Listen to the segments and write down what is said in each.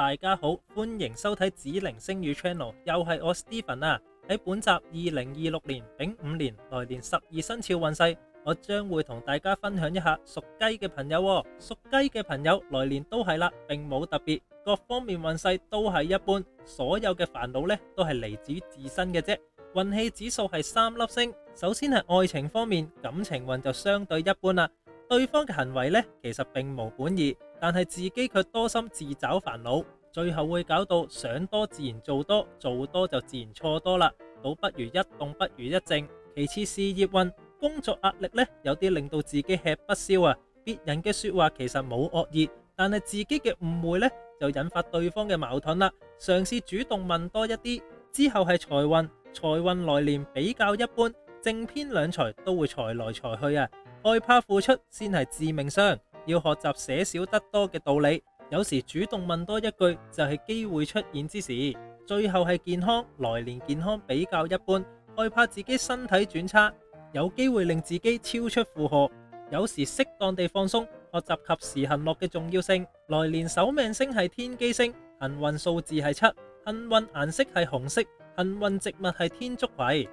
大家好，歡迎收睇紫靈星語 channel，又係我 Steven 啊。喺本集2026年丙午年來年12生肖運勢，我將會同大家分享一下屬雞嘅朋友喎。屬雞嘅朋友來年都係啦，並冇特別，各方面運勢都係一般，所有嘅煩惱呢都係嚟自於自身嘅啫。運氣指數係3粒星，首先係愛情方面，感情運就相對一般啦。對方嘅行為呢，其實並無本意，但係自己卻多心自找煩惱，最後會搞到想多自然做多，做多就自然錯多啦，倒不如一動不如一靜。其次事業運，工作壓力呢，有啲令到自己吃不消啊。別人嘅說話其實冇惡意，但係自己嘅誤會呢，就引發對方嘅矛盾啦。嘗試主動問多一啲。之後係財運，財運來年比較一般，正偏兩財都會財來財去啊。害怕付出先係致命傷，要學習捨少得多嘅道理。有時主動問多一句就係機會出現之時。最後係健康，來年健康比較一般，害怕自己身體轉差，有機會令自己超出負荷。有時適當地放鬆，學習及時行樂嘅重要性。來年守命星係天機星，幸運數字係7，幸運顏色係紅色，幸運植物係天竺葵。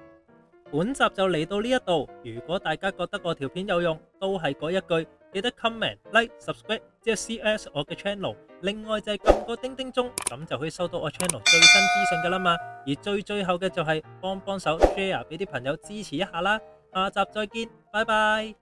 本集就嚟到呢一度，如果大家覺得我條片有用，都係嗰一句，記得 comment、like、subscribe，即係 CS 我嘅 channel。另外就係撳個叮叮鐘，咁就可以收到我 channel 最新資訊噶啦嘛。而最後嘅就係幫手 share 俾啲朋友支持一下啦。下集再見，拜拜。